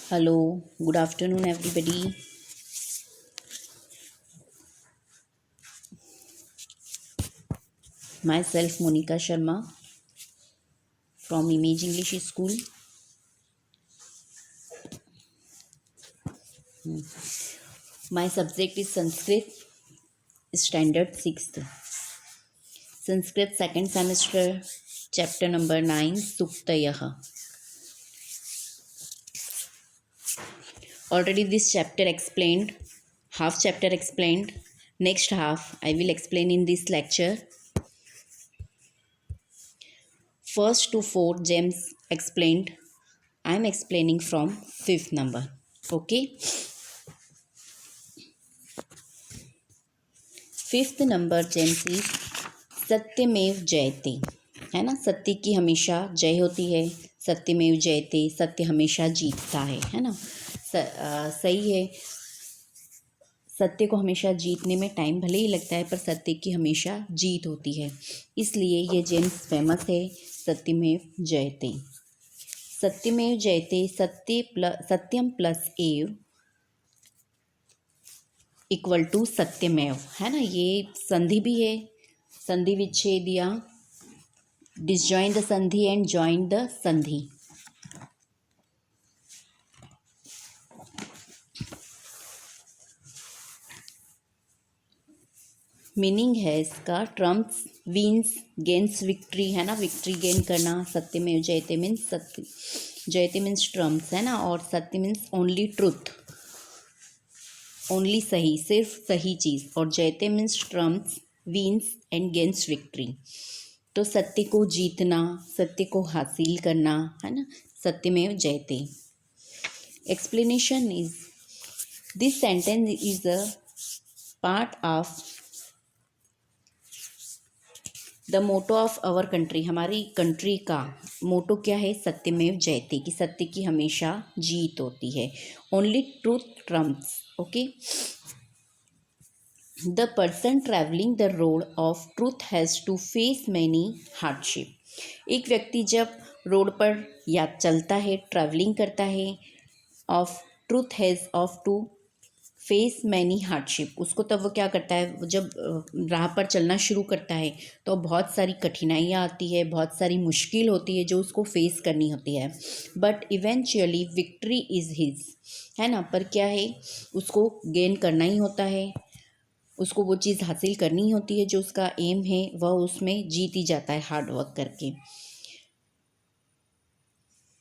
Hello, good afternoon, everybody. Myself, Monica Sharma from Image English School. My subject is Sanskrit, Standard 6th. Sanskrit second semester, chapter number 9, Suktayah. Already this chapter explained, half chapter explained. Next half I will explain in this lecture. First to four gems explained. I am explaining from fifth number. Okay. Fifth number James is सत्यमेव जयते, है ना। सत्य की हमेशा जय होती है। सत्यमेव जयते, सत्य हमेशा जीतता है ना। सही है। सत्य को हमेशा जीतने में टाइम भले ही लगता है, पर सत्य की हमेशा जीत होती है। इसलिए ये जेम्स फेमस है, सत्यमेव जयते। सत्यमेव जयते, सत्यम प्लस एव इक्वल टू सत्यमेव, है ना। ये संधि भी है, संधि विच्छेद या डिसजॉइन द संधि एंड जॉइन द संधि। मीनिंग है इसका, ट्रम्प्स विंस गेन्स विक्ट्री, है ना। विक्ट्री गेन करना। सत्यमेव जयते मीन्स सत्य, जयते मीन्स ट्रम्प्स, है ना। और सत्य मीन्स ओनली ट्रुथ, ओनली सही, सिर्फ सही चीज़। और jayate means trumps wins and gains victory. तो सत्य को जीतना, सत्य को हासिल करना, है ना। Satyameva Jayate. Explanation is, this sentence is a part of the motto of our country. हमारी कंट्री का मोटो क्या है? सत्यमेव जयते, कि सत्य की हमेशा जीत होती है। Only truth trumps. Okay. The person travelling the road of truth has to face many hardship. एक व्यक्ति जब रोड पर या चलता है, ट्रैवलिंग करता है, of truth has of to face many hardship, उसको तब वो क्या करता है, वो जब राह पर चलना शुरू करता है तो बहुत सारी कठिनाइयाँ आती है, बहुत सारी मुश्किल होती है जो उसको फेस करनी होती है। But eventually victory is his, है ना। पर क्या है, उसको गेन करना ही होता है, उसको वो चीज़ हासिल करनी ही होती है जो उसका एम है, वह उसमें जीत ही जाता है हार्ड वर्क करके।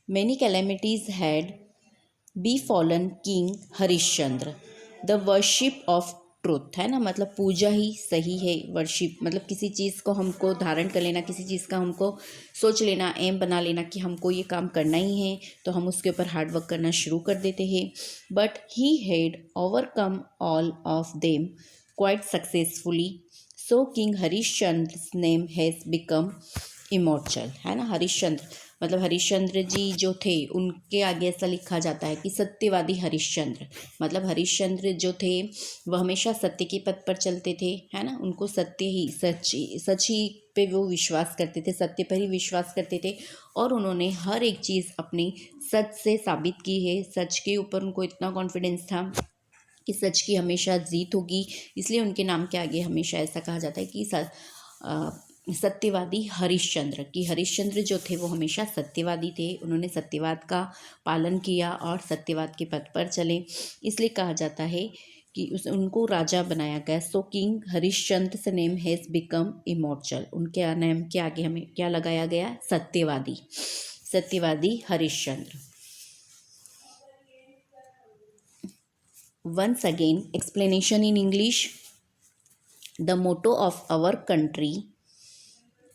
Many calamities had be fallen king Harishchandra the worship of truth, है ना। मतलब पूजा ही सही है। वर्शिप मतलब किसी चीज़ को हमको धारण कर लेना, किसी चीज़ का हमको सोच लेना, एम बना लेना कि हमको ये काम करना ही है, तो हम उसके ऊपर हार्ड वर्क करना शुरू कर देते हैं। But he had overcome all of them quite successfully, so king Harishchandra name has become immortal, है ना। हरिश्चंद्र मतलब हरिश्चंद्र जी जो थे, उनके आगे ऐसा लिखा जाता है कि सत्यवादी हरिश्चंद्र। मतलब हरिश्चंद्र जो थे वह हमेशा सत्य के पथ पर चलते थे, है ना। उनको सत्य ही, सच ही पे वो विश्वास करते थे, सत्य पर ही विश्वास करते थे। और उन्होंने हर एक चीज़ अपनी सच से साबित की है। सच के ऊपर उनको इतना कॉन्फिडेंस था कि सच की हमेशा जीत होगी। इसलिए उनके नाम के आगे हमेशा ऐसा कहा जाता है कि सत्यवादी हरिश्चंद्र, कि हरिश्चंद्र जो थे वो हमेशा सत्यवादी थे। उन्होंने सत्यवाद का पालन किया और सत्यवाद के पथ पर चले, इसलिए कहा जाता है कि उनको राजा बनाया गया। सो किंग हरिश्चंद्र से नेम हैज़ बिकम इमॉर्टल। उनके नाम के आगे हमें क्या लगाया गया? सत्यवादी, सत्यवादी Harishchandra. Once again, explanation in English. The motto of our country,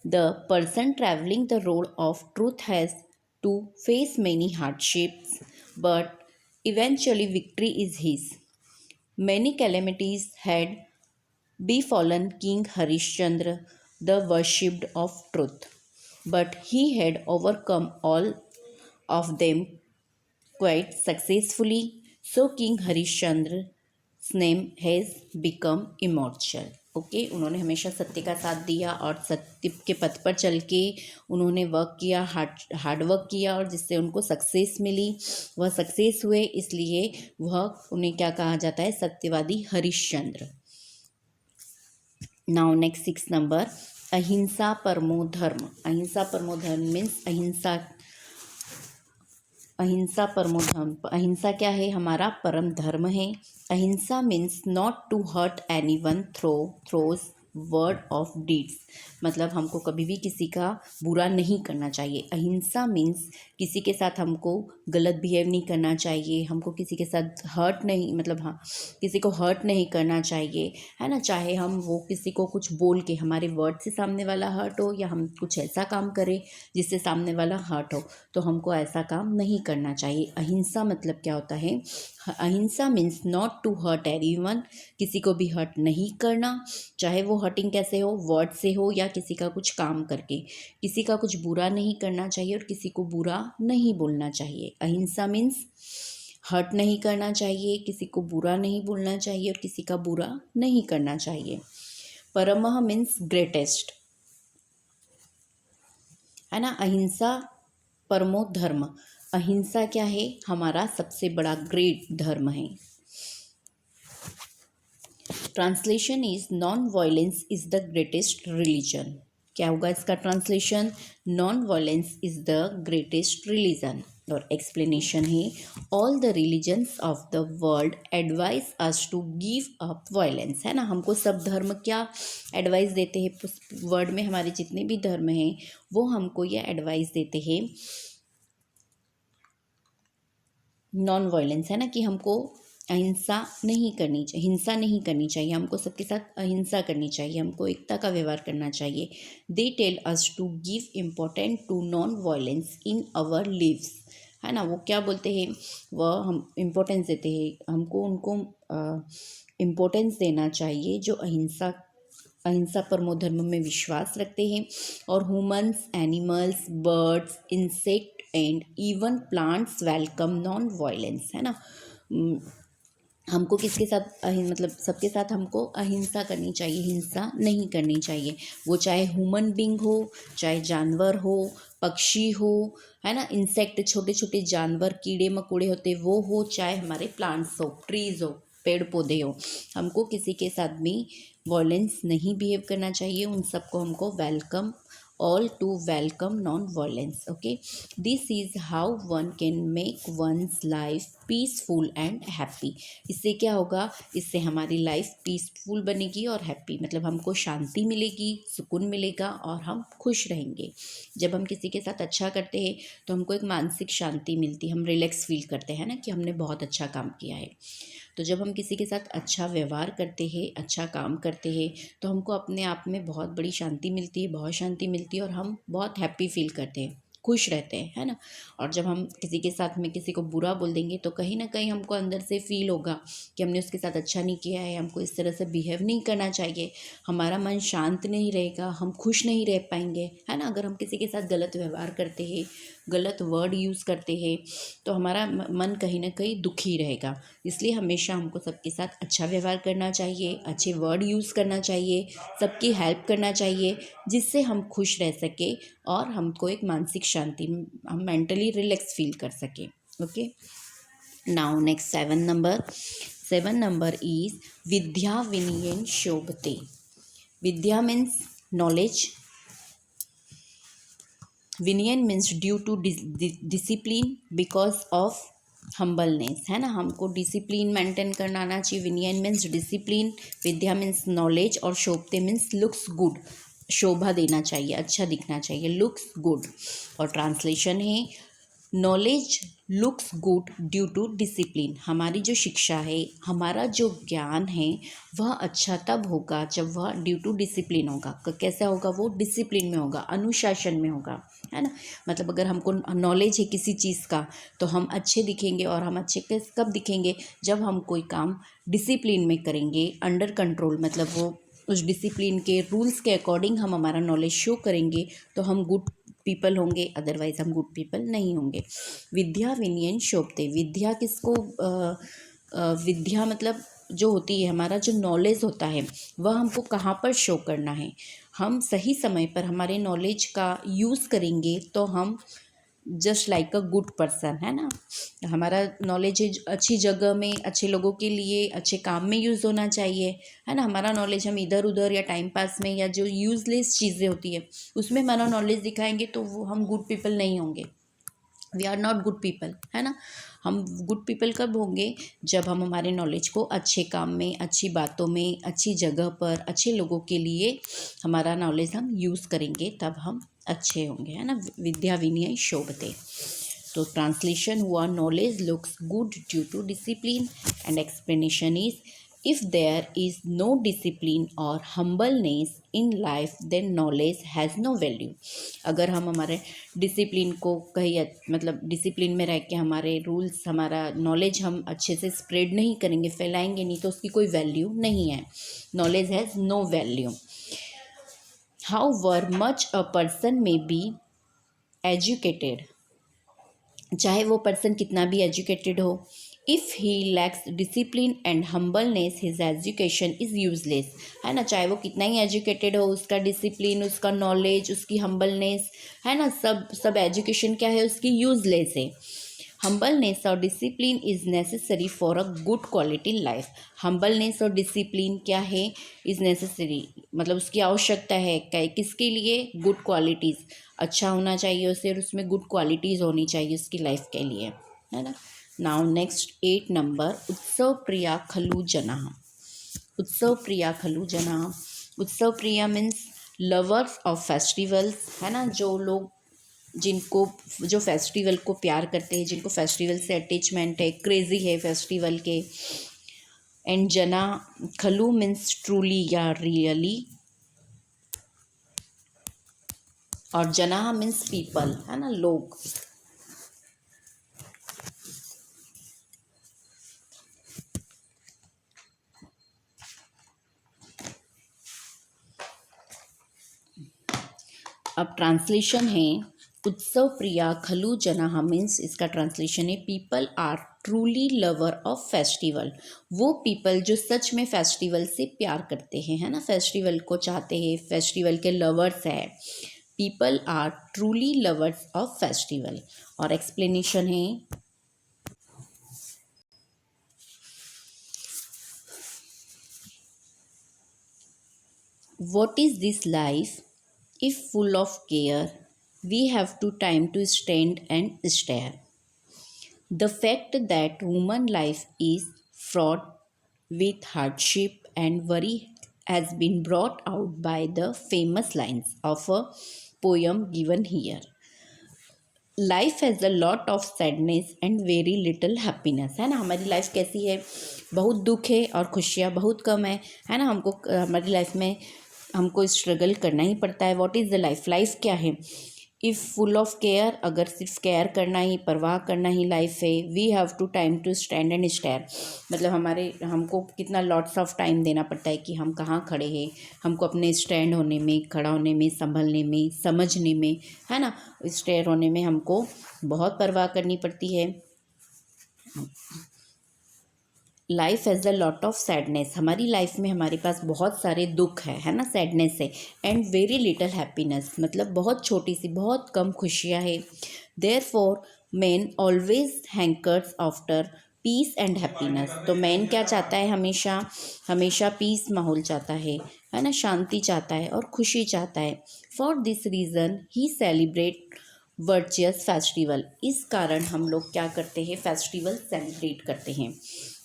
the person traveling the road of truth has to face many hardships, but eventually victory is his. Many calamities had befallen King Harishchandra, the worshipped of truth, but he had overcome all of them quite successfully. So King Harishchandra's name has become immortal. Okay उन्होंने हमेशा सत्य का साथ दिया और सत्य के पथ पर चल के उन्होंने वर्क किया, हार्ड वर्क किया और जिससे उनको सक्सेस मिली, वह सक्सेस हुए, इसलिए वह उन्हें क्या कहा जाता है, सत्यवादी हरिश्चंद्र। नाउ नेक्स्ट 6 नंबर, अहिंसा परमो धर्म। अहिंसा परमो धर्म मीन्स अहिंसा परमो धर्म। अहिंसा क्या है, हमारा परम धर्म है। Ahimsa means not to hurt any one throws word of deeds, मतलब हमको कभी भी किसी का बुरा नहीं करना चाहिए। अहिंसा मीन्स किसी के साथ हमको गलत बिहेव नहीं करना चाहिए, हमको किसी के साथ हर्ट नहीं, मतलब हाँ किसी को हर्ट नहीं करना चाहिए, है ना। चाहे हम वो किसी को कुछ बोल के हमारे वर्ड से सामने वाला हर्ट हो, या हम कुछ ऐसा काम करें जिससे सामने वाला हर्ट हो, तो हमको ऐसा काम नहीं करना चाहिए। अहिंसा मतलब क्या होता है, ahimsa means not to hurt anyone, किसी को भी हर्ट नहीं करना, चाहे वो हर्टिंग कैसे हो, वर्ड से हो या किसी का कुछ काम करके। किसी का कुछ बुरा नहीं करना चाहिए और किसी को बुरा नहीं बोलना चाहिए। अहिंसा मीन्स हर्ट नहीं करना चाहिए, किसी को बुरा नहीं बोलना चाहिए और किसी का बुरा नहीं करना चाहिए। परमः मीन्स ग्रेटेस्ट, है ना। अहिंसा परमो धर्म, अहिंसा क्या है, हमारा सबसे बड़ा ग्रेट धर्म है। Translation is non violence is the greatest religion. क्या होगा इसका translation, non violence is the greatest religion. और एक्सप्लेनेशन है, all the religions of the world advise us to give up violence, है ना। हमको सब धर्म क्या एडवाइस देते हैं, वर्ल्ड में हमारे जितने भी धर्म हैं वो हमको ये एडवाइस देते हैं नॉन वायलेंस, है ना, कि हमको अहिंसा नहीं करनी चाहिए, हिंसा नहीं करनी चाहिए, हमको सबके साथ अहिंसा करनी चाहिए, हमको एकता का व्यवहार करना चाहिए। They tell us to give important to non violence in our lives, है ना। वो क्या बोलते हैं, वह हम इम्पोर्टेंस देते हैं, हमको उनको इम्पोर्टेंस देना चाहिए जो अहिंसा परमो धर्म में विश्वास रखते हैं। और humans, animals, birds, insect and even plants welcome non violence, है ना। हमको किसके साथ मतलब सबके साथ हमको अहिंसा करनी चाहिए, हिंसा नहीं करनी चाहिए। वो चाहे ह्यूमन बींग हो, चाहे जानवर हो, पक्षी हो, है ना, इंसेक्ट छोटे छोटे जानवर कीड़े मकोड़े होते वो हो, चाहे हमारे प्लांट्स हो, ट्रीज हो, पेड़ पौधे हो, हमको किसी के साथ भी वॉयलेंस नहीं बिहेव करना चाहिए। उन सबको हमको welcome, all to welcome non-violence. Okay, this is how one can make one's life peaceful and happy. इससे क्या होगा, इससे हमारी लाइफ पीसफुल बनेगी और हैप्पी, मतलब हमको शांति मिलेगी, सुकून मिलेगा और हम खुश रहेंगे। जब हम किसी के साथ अच्छा करते हैं तो हमको एक मानसिक शांति मिलती है, हम रिलैक्स फील करते हैं ना कि हमने बहुत अच्छा काम किया है। तो जब हम किसी के साथ अच्छा व्यवहार करते हैं, अच्छा काम करते हैं, तो हमको अपने आप में बहुत बड़ी शांति मिलती है, बहुत शांति मिलती है और हम बहुत हैप्पी फील करते हैं, खुश रहते हैं, है ना। और जब हम किसी के साथ में किसी को बुरा बोल देंगे तो कहीं ना कहीं हमको अंदर से फील होगा कि हमने उसके साथ अच्छा नहीं किया है, हमको इस तरह से बिहेव नहीं करना चाहिए, हमारा मन शांत नहीं रहेगा, हम खुश नहीं रह पाएंगे, है ना। अगर हम किसी के साथ गलत व्यवहार करते हैं, गलत वर्ड यूज़ करते हैं, तो हमारा मन कहीं ना कहीं दुखी रहेगा। इसलिए हमेशा हमको सबके साथ अच्छा व्यवहार करना चाहिए, अच्छे वर्ड यूज़ करना चाहिए, सबकी हेल्प करना चाहिए, जिससे हम खुश रह सके और हमको एक मानसिक शांति, हम मेंटली रिलैक्स फील कर सकें। Okay, now next 7 number is विद्या विनयेन शोभते। विद्या मीन्स नॉलेज, विनयन means due to discipline because of humbleness, है ना। हमको डिसिप्लिन मेंटेन करना आना चाहिए। विनयन मीन्स डिसिप्लिन, विद्या मीन्स नॉलेज और शोभते मीन्स लुक्स गुड, शोभा देना चाहिए, अच्छा दिखना चाहिए, लुक्स गुड। और ट्रांसलेशन है, knowledge looks good due to discipline. हमारी जो शिक्षा है, हमारा जो ज्ञान है, वह अच्छा तब होगा जब वह ड्यू टू डिसिप्लिन होगा। कैसे होगा, वो डिसिप्लिन में होगा, अनुशासन में होगा, है ना। मतलब अगर हमको नॉलेज है किसी चीज़ का तो हम अच्छे दिखेंगे, और हम अच्छे कब दिखेंगे, जब हम कोई काम डिसिप्लिन में करेंगे, अंडर कंट्रोल, मतलब वो उस डिसिप्लिन के रूल्स के अकॉर्डिंग हम हमारा नॉलेज शो करेंगे तो हम गुड पीपल होंगे, अदरवाइज हम गुड पीपल नहीं होंगे। विद्या विनयन शोभते, विद्या किसको विद्या मतलब जो होती है, हमारा जो नॉलेज होता है, वह हमको कहाँ पर शो करना है। हम सही समय पर हमारे नॉलेज का यूज़ करेंगे तो हम just like a good person, है ना। हमारा नॉलेज अच्छी जगह में, अच्छे लोगों के लिए, अच्छे काम में यूज़ होना चाहिए, है ना। हमारा नॉलेज हम इधर उधर या टाइम पास में या जो यूज़लेस चीज़ें होती है उसमें हमारा नॉलेज दिखाएंगे तो वो हम गुड पीपल नहीं होंगे। We are not good people, है ना। हम गुड पीपल कब होंगे, जब हम हमारे नॉलेज को अच्छे काम में, अच्छी बातों में, अच्छी जगह पर, अच्छे लोगों के लिए हमारा नॉलेज हम यूज़ करेंगे, तब हम अच्छे होंगे, है ना। विद्या विनय शोभते। तो ट्रांसलेशन हुआ, knowledge looks good due to discipline, and explanation is, if there is no discipline or humbleness in life then knowledge has no value। अगर हम हमारे डिसिप्लिन को कहीं मतलब डिसिप्लिन में रह के हमारे रूल्स, हमारा नॉलेज हम अच्छे से स्प्रेड नहीं करेंगे, फैलाएंगे नहीं, तो उसकी कोई वैल्यू नहीं है। Knowledge has no value. However much a person may be educated, चाहे वो पर्सन कितना भी एजुकेटेड हो, if he lacks discipline and humbleness his education is useless, है ना। चाहे वो कितना ही एजुकेटेड हो, उसका डिसिप्लिन, उसका नॉलेज, उसकी हम्बलनेस, है ना, सब एजुकेशन क्या है उसकी, यूजलेस है। हम्बलनेस और discipline is necessary for a good quality life. Humbleness और डिसिप्लिन क्या है, इज़ नेसेसरी, मतलब उसकी आवश्यकता है, किसके लिए, गुड क्वालिटीज़, अच्छा होना चाहिए उसे और उसमें गुड क्वालिटीज़ होनी चाहिए उसकी लाइफ के लिए, है ना। नाउ नेक्स्ट 8 नंबर, उत्सव प्रिया खलु जना। उत्सव प्रिया खलु जना, उत्सव प्रिया मीन्स लवर्स ऑफ फेस्टिवल्स, है ना। जो लोग जिनको जो फेस्टिवल को प्यार करते हैं, जिनको फेस्टिवल से अटैचमेंट है, क्रेजी है फेस्टिवल के। एंड जना, खलु मीन्स ट्रूली या रियली, और जना मीन्स पीपल, है ना, लोग। अब ट्रांसलेशन है, उत्सव प्रिया खलु जना मीन्स, इसका ट्रांसलेशन है, people are truly lover of festival. वो पीपल जो सच में फेस्टिवल से प्यार करते हैं, है ना, फेस्टिवल को चाहते हैं, फेस्टिवल के लवर्स है। People are truly lovers of festival. और एक्सप्लेनेशन है, what is this life if full of care we have to time to stand and stare। The fact that human life is fraught with hardship and worry has been brought out by the famous lines of a poem given here। Life has a lot of sadness and very little happiness, है ना। हमारी life कैसी है, बहुत दुख है और खुशियाँ बहुत कम है ना। हमको हमारी लाइफ में हमको स्ट्रगल करना ही पड़ता है। What is the life, life क्या है। इफ़ फुल ऑफ केयर, अगर सिर्फ केयर करना ही, परवाह करना ही लाइफ है। We have to time to stand and stare, मतलब हमको कितना लॉट्स ऑफ टाइम देना पड़ता है कि हम कहाँ खड़े हैं, हमको अपने स्टैंड होने में, खड़ा होने में, संभलने में, समझने में, है ना, स्टेयर होने में हमको बहुत परवाह करनी पड़ती है। Life as a lot of sadness, हमारी लाइफ में हमारे पास बहुत सारे दुख है ना, सैडनेस है। एंड वेरी लिटल हैप्पीनेस, मतलब बहुत छोटी सी, बहुत कम खुशियाँ है। Therefore man always hankers after peace and happiness, तो मैन क्या चाहता है, हमेशा हमेशा पीस माहौल चाहता है ना, शांति चाहता है और खुशी चाहता है। For this reason he celebrate virtuous festival, इस कारण हम लोग क्या करते हैं, फेस्टिवल सेलिब्रेट करते हैं।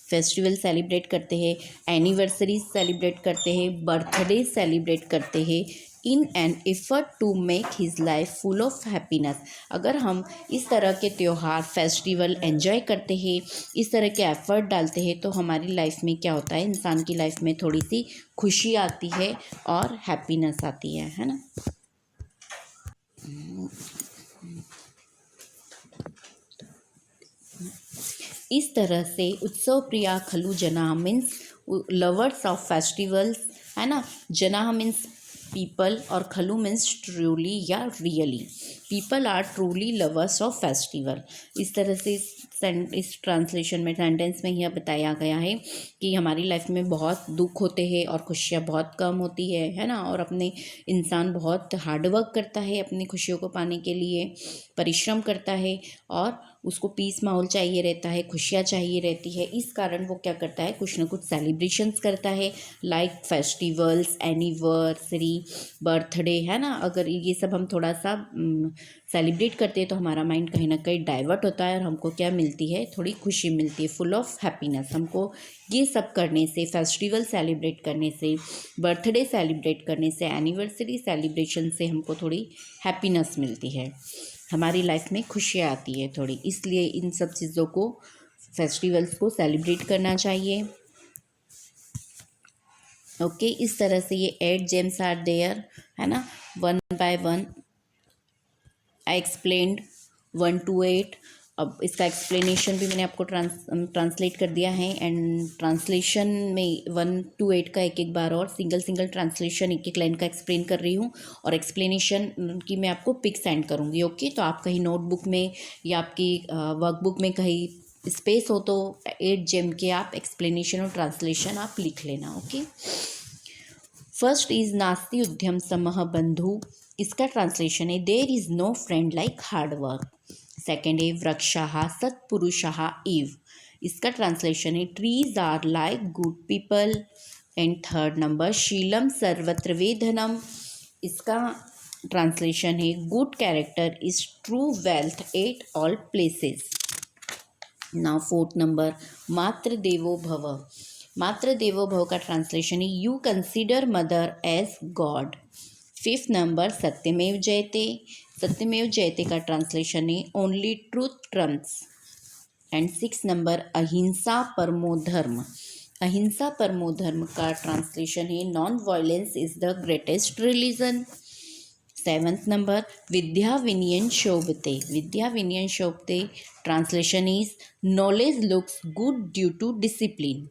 फेस्टिवल सेलिब्रेट करते हैं, एनिवर्सरी सेलिब्रेट करते हैं, बर्थडे सेलिब्रेट करते हैं, in an effort to make his life full of happiness. अगर हम इस तरह के त्यौहार, फेस्टिवल एंजॉय करते हैं, इस तरह के एफर्ट डालते हैं, तो हमारी लाइफ में क्या होता है, इंसान की लाइफ में थोड़ी सी खुशी आती है और हैप्पीनेस आती है ना। इस तरह से उत्सव प्रिया खलु जना मीन्स लवर्स ऑफ फेस्टिवल्स, है ना। जना मीन्स पीपल, और खलु मीन्स ट्रूली या really. People are truly lovers of festival. इस तरह से इस ट्रांसलेशन में, सेंटेंस में यह बताया गया है कि हमारी लाइफ में बहुत दुख होते हैं और खुशियाँ बहुत कम होती है ना। और अपने इंसान बहुत हार्डवर्क करता है अपनी खुशियों को पाने के लिए, परिश्रम करता है, और उसको पीस माहौल चाहिए रहता है, खुशियाँ चाहिए रहती है। इस कारण वो क्या करता है, कुछ ना कुछ सेलिब्रेशंस करता है, लाइक फेस्टिवल्स, एनिवर्सरी, बर्थडे, है ना। अगर ये सब हम थोड़ा सा सेलिब्रेट करते हैं तो हमारा माइंड कहीं ना कहीं डाइवर्ट होता है और हमको क्या मिलती है, थोड़ी खुशी मिलती है, फुल ऑफ हैप्पीनेस। हमको ये सब करने से, फेस्टिवल सेलिब्रेट करने से, बर्थडे सेलिब्रेट करने से, एनिवर्सरी सेलिब्रेशन से हमको थोड़ी हैप्पीनेस मिलती है, हमारी लाइफ में खुशियाँ आती है थोड़ी। इसलिए इन सब चीज़ों को, फेस्टिवल्स को सेलिब्रेट करना चाहिए। ओके, इस तरह से ये 8 जेम्स आर देयर, है ना। 1 by 1 आई एक्सप्लेन्ड 1 to 8। अब इसका एक्सप्लेनेशन भी मैंने आपको ट्रांसलेट कर दिया है। एंड ट्रांसलेशन में 1 to 8 का एक बार और सिंगल ट्रांसलेशन एक लाइन का एक्सप्लेन कर रही हूँ, और एक्सप्लेनेशन की मैं आपको पिक सेंड करूँगी। ओके, तो आप कहीं नोटबुक में या आपकी वर्कबुक में कहीं स्पेस हो तो 8 जेम के आप एक्सप्लेनेशन और ट्रांसलेशन आप लिख लेना। ओके, फर्स्ट इज नास्ति उद्यम समः बंधु। इसका ट्रांसलेशन है there is no friend like hard work. Second है वृक्षाः सत्पुरुषाः इव। इसका ट्रांसलेशन है trees are like good people. And third number शीलम सर्वत्र वेधनम। इसका ट्रांसलेशन है good character is true wealth at all places. Now fourth number मातृ देवो भव। मातृ देवो भव का ट्रांसलेशन है you consider mother as God. Fifth number सत्यमेव जयते। सत्यमेव जयते का ट्रांसलेशन है only truth Trump's. And six number अहिंसा परमो धर्म। अहिंसा परमो धर्म का ट्रांसलेशन है non violence is the greatest religion. Seventh number विद्या विनयन शोभते। विद्या विनयन शोभते translation is knowledge looks good due to discipline.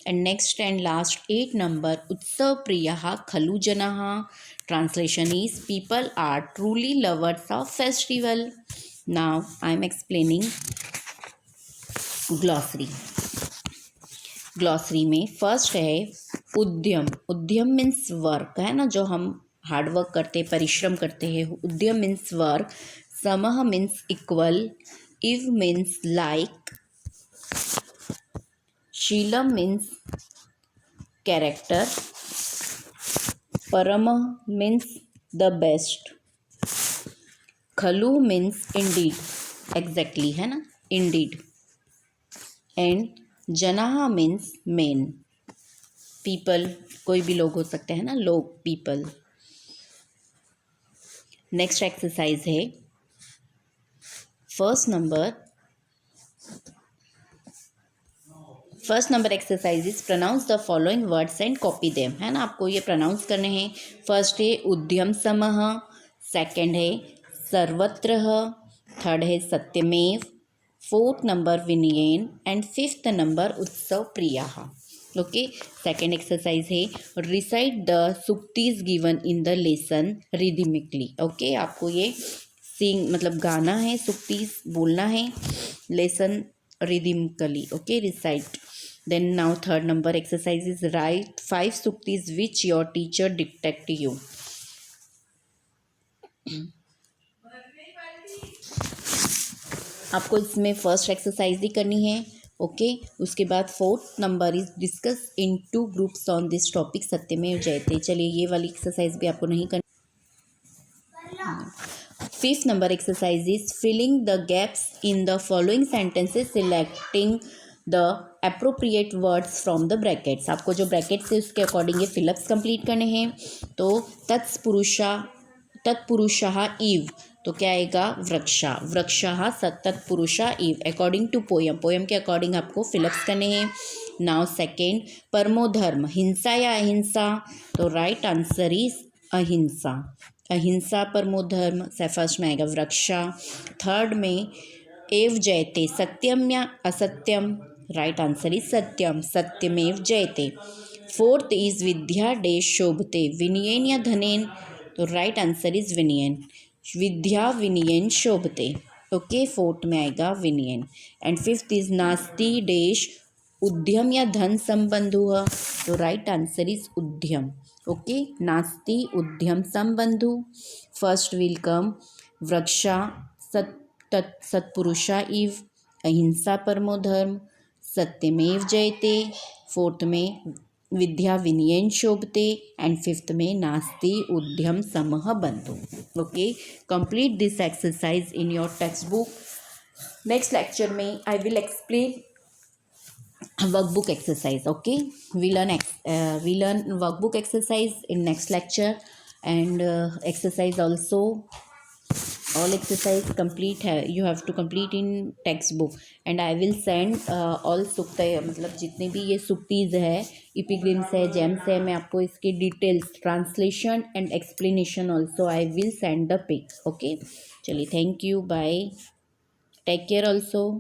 And next and last 8 number उत्सव प्रियः खलु जनाः। Translation is people are truly lovers of festival. Now I am explaining glossary. Glossary में फर्स्ट है उद्यम। उद्यम मीन्स वर्क, है ना, जो हम हार्डवर्क करते, परिश्रम करते हैं। उद्यम मीन्स वर्क। समः मीन्स इक्वल। इव मीन्स लाइक। शीलम मीन्स कैरेक्टर। परमः मीन्स द बेस्ट। खलु मीन्स इंडीड, एग्जैक्टली, है ना, इंडीड। एंड जनाः मीन्स मेन, पीपल, कोई भी लोग हो सकते हैं ना, लोग, पीपल। नेक्स्ट एक्सरसाइज है first number exercise is pronounce the following words and copy them, है ना। आपको ये प्रोनाउंस करने हैं। फर्स्ट है उद्यम समः, सेकंड है सर्वत्र, थर्ड है सत्यमेव, फोर्थ नंबर विनयेन, एंड फिफ्थ नंबर उत्सव प्रियः। ओके, सेकेंड एक्सरसाइज है रिसाइट द सुक्तिज given in the lesson rhythmically. Okay, आपको ये मतलब गाना है, सुक्तिज बोलना है, lesson rhythmically. Okay, recite. Then now third number exercise is write 5 सुक्तिज which your teacher dictate you. आपको इसमें फर्स्ट एक्सरसाइज ही करनी है। ओके, उसके बाद fourth number is discuss in 2 groups on this topic सत्यमेव जयते। चलिए ये वाली एक्सरसाइज भी आपको नहीं करनी। Fifth number exercise is filling the gaps in the following sentences selecting the appropriate words from the brackets. आपको जो ब्रैकेट्स है उसके अकॉर्डिंग ये फिलअप्स कंप्लीट करने हैं। तो तत्पुरुषः इव, तो क्या आएगा वृक्षा। वृक्षः तत्पुरुषः इव अकॉर्डिंग टू पोयम। पोयम के अकॉर्डिंग आपको फिलअप्स करने हैं। नाउ सेकेंड परमो धर्म, हिंसा या अहिंसा, तो राइट आंसर इज अहिंसा। अहिंसा परमो धर्म से फर्स्ट में आएगा वृक्षा। थर्ड में एव जयते, सत्यम या असत्यम, राइट आंसर इज सत्यम, सत्यमेव जयते। फोर्थ इज विद्या डेश शोभते, विनयेन या धनेन? तो राइट आंसर इज विनयन, विद्या विनयेन शोभते। ओके, फोर्थ में आएगा विनयन। एंड फिफ्थ इज नास्ति डेश उद्यम या धन संबंधु? तो राइट आंसर इज उद्यम। ओके, नास्ति उद्यम संबंधु। फर्स्ट विल कम वृक्षा सत्पुरुषा इव, अहिंसा परमो धर्म, सत्यमेव जयते। फोर्थ में विद्या विनयेन शोभते। एंड फिफ्थ में नास्ति उद्यम समः बंधु। Okay, complete this exercise in your textbook. Next lecture में I will explain workbook exercise. Okay, we learn workbook exercise in next lecture, and exercise also, all exercise complete है, you have to complete in textbook, and I will send all sukta, मतलब जितने भी ये सुक्तिज है, epigrams है, gems है, मैं आपको इसके details, translation and explanation also I will send the pic. Okay, चलिए, thank you, bye, take care also.